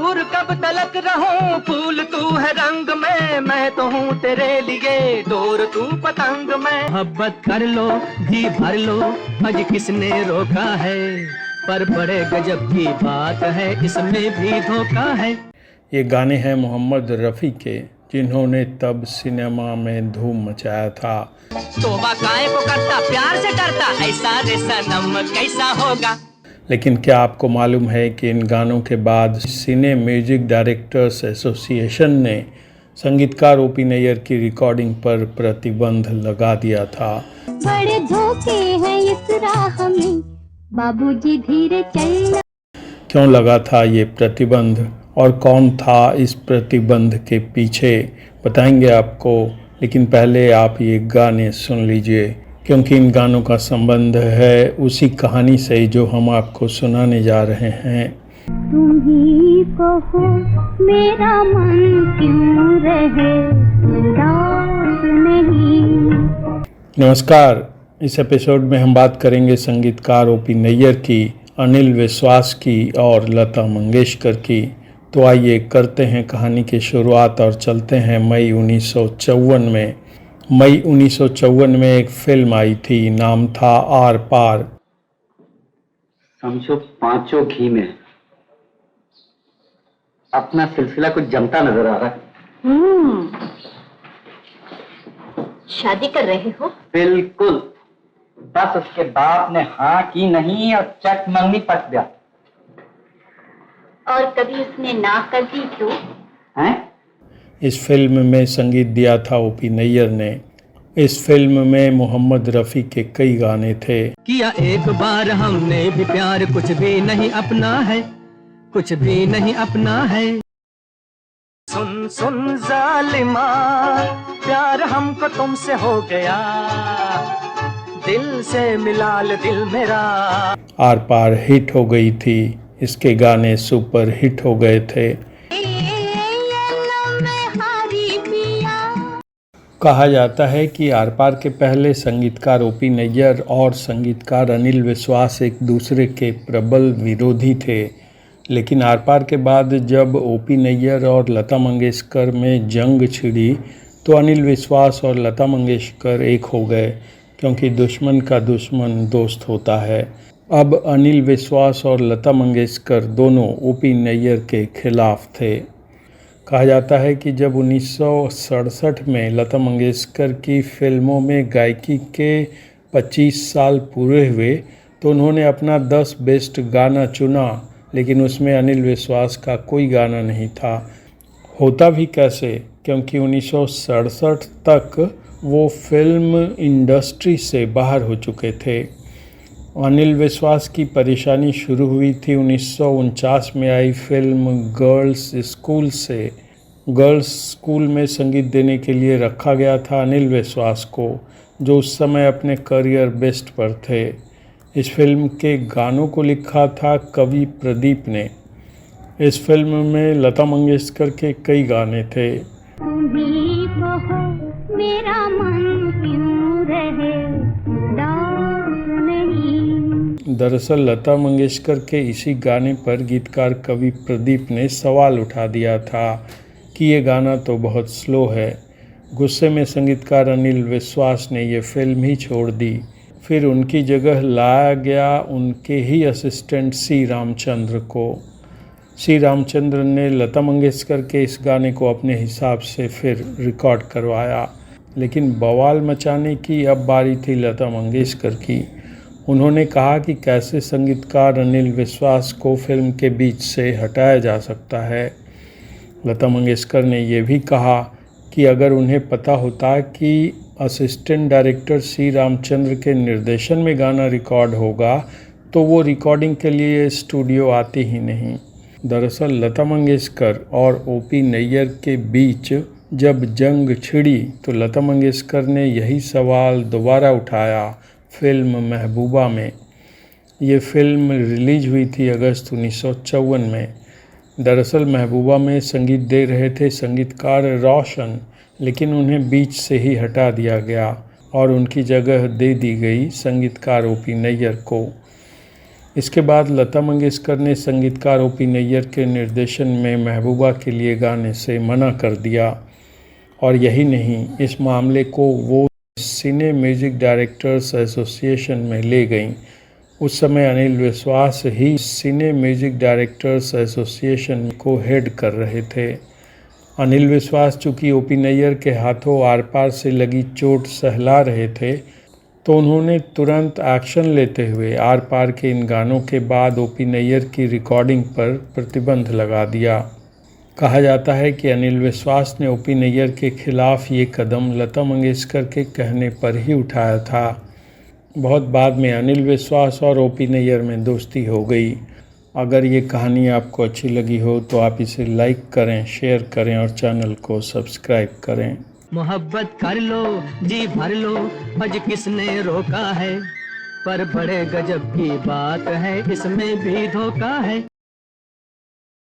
दूर कब तलक रहूं, फूल तू है रंग में, मैं तो हूँ तेरे लिए डोर तू पतंग में। मोहब्बत कर लो घी भर लो, आज किसने रोका है, पर बड़े गजब की बात है, इसमें भी धोखा है। ये गाने हैं मोहम्मद रफ़ी के, जिन्होंने तब सिनेमा में धूम मचाया था। तोबा काय को करता, प्यार से करता, ऐसा रे सनम कैसा होगा। लेकिन क्या आपको मालूम है कि इन गानों के बाद सिने म्यूजिक डायरेक्टर्स एसोसिएशन ने संगीतकार ओपी नैयर की रिकॉर्डिंग पर प्रतिबंध लगा दिया था। बड़े धोखे हैं इस राह में, बाबूजी धीरे चलना। क्यों लगा था ये प्रतिबंध और कौन था इस प्रतिबंध के पीछे, बताएंगे आपको। लेकिन पहले आप ये गाने सुन लीजिए, क्योंकि इन गानों का संबंध है उसी कहानी से जो हम आपको सुनाने जा रहे हैं। तुम ही कहो मेरा मन क्यों रहे उदास नहीं। नमस्कार, इस एपिसोड में हम बात करेंगे संगीतकार ओपी नैयर की, अनिल विश्वास की और लता मंगेशकर की। तो आइए करते हैं कहानी की शुरुआत और चलते हैं मई 1954 में। मई 1954 में एक फिल्म आई थी, नाम था आर पार। समझो पांचों घी में अपना सिलसिला कुछ जमता नजर आ रहा है। शादी कर रहे हो? बिल्कुल, बस उसके बाप ने हाँ की नहीं और चट मंगनी पट गया। और कभी उसने ना कर दी तो? हैं? इस फिल्म में संगीत दिया था ओपी नैयर ने। इस फिल्म में मोहम्मद रफ़ी के कई गाने थे। किया एक बार हमने भी प्यार, कुछ भी नहीं अपना है, कुछ भी नहीं अपना है। सुन सुन जालिमा, प्यार हमको तुमसे हो गया, दिल से मिला ले दिल मेरा। आर पार हिट हो गई थी, इसके गाने सुपर हिट हो गए थे। कहा जाता है कि आर पार के पहले संगीतकार ओपी नैयर और संगीतकार अनिल विश्वास एक दूसरे के प्रबल विरोधी थे। लेकिन आर पार के बाद जब ओपी नैयर और लता मंगेशकर में जंग छिड़ी तो अनिल विश्वास और लता मंगेशकर एक हो गए, क्योंकि दुश्मन का दुश्मन दोस्त होता है। अब अनिल विश्वास और लता मंगेशकर दोनों ओपी नैयर के खिलाफ थे। कहा जाता है कि जब 1967 में लता मंगेशकर की फिल्मों में गायकी के 25 साल पूरे हुए तो उन्होंने अपना 10 बेस्ट गाना चुना, लेकिन उसमें अनिल विश्वास का कोई गाना नहीं था। होता भी कैसे, क्योंकि 1967 तक वो फिल्म इंडस्ट्री से बाहर हो चुके थे। अनिल विश्वास की परेशानी शुरू हुई थी 1949 में आई फिल्म गर्ल्स स्कूल से। गर्ल्स स्कूल में संगीत देने के लिए रखा गया था अनिल विश्वास को, जो उस समय अपने करियर बेस्ट पर थे। इस फिल्म के गानों को लिखा था कवि प्रदीप ने। इस फिल्म में लता मंगेशकर के कई गाने थे। मेरा मन क्यों रहे दरअसल लता मंगेशकर के इसी गाने पर गीतकार कवि प्रदीप ने सवाल उठा दिया था कि ये गाना तो बहुत स्लो है। गुस्से में संगीतकार अनिल विश्वास ने ये फिल्म ही छोड़ दी। फिर उनकी जगह लाया गया उनके ही असिस्टेंट सी रामचंद्र को। सी रामचंद्र ने लता मंगेशकर के इस गाने को अपने हिसाब से फिर रिकॉर्ड करवाया, लेकिन बवाल मचाने की अब बारी थी लता मंगेशकर की। उन्होंने कहा कि कैसे संगीतकार अनिल विश्वास को फिल्म के बीच से हटाया जा सकता है। लता मंगेशकर ने यह भी कहा कि अगर उन्हें पता होता कि असिस्टेंट डायरेक्टर सी रामचंद्र के निर्देशन में गाना रिकॉर्ड होगा तो वो रिकॉर्डिंग के लिए स्टूडियो आती ही नहीं। दरअसल लता मंगेशकर और ओपी नैयर के बीच जब जंग छिड़ी तो लता मंगेशकर ने यही सवाल दोबारा उठाया फिल्म महबूबा में। ये फिल्म रिलीज हुई थी अगस्त 1954 में। दरअसल महबूबा में संगीत दे रहे थे संगीतकार रोशन, लेकिन उन्हें बीच से ही हटा दिया गया और उनकी जगह दे दी गई संगीतकार ओपी नैयर को। इसके बाद लता मंगेशकर ने संगीतकार ओपी नैयर के निर्देशन में महबूबा के लिए गाने से मना कर दिया। और यही नहीं, इस मामले को वो सिने म्यूजिक डायरेक्टर्स एसोसिएशन में ले गईं। उस समय अनिल विश्वास ही सिने म्यूजिक डायरेक्टर्स एसोसिएशन को हेड कर रहे थे। अनिल विश्वास चूँकि ओपी नैयर के हाथों आर पार से लगी चोट सहला रहे थे, तो उन्होंने तुरंत एक्शन लेते हुए आर पार के इन गानों के बाद ओपी नैयर की रिकॉर्डिंग पर प्रतिबंध लगा दिया। कहा जाता है कि अनिल विश्वास ने ओपी नैयर के खिलाफ ये कदम लता मंगेशकर के कहने पर ही उठाया था। बहुत बाद में अनिल विश्वास और ओपी नैयर में दोस्ती हो गई। अगर ये कहानी आपको अच्छी लगी हो तो आप इसे लाइक करें, शेयर करें और चैनल को सब्सक्राइब करें। मोहब्बत कर लो, जी भर लो, आज किसने रोका है, पर बड़े गजब की बात है, इसमें भी धोखा है।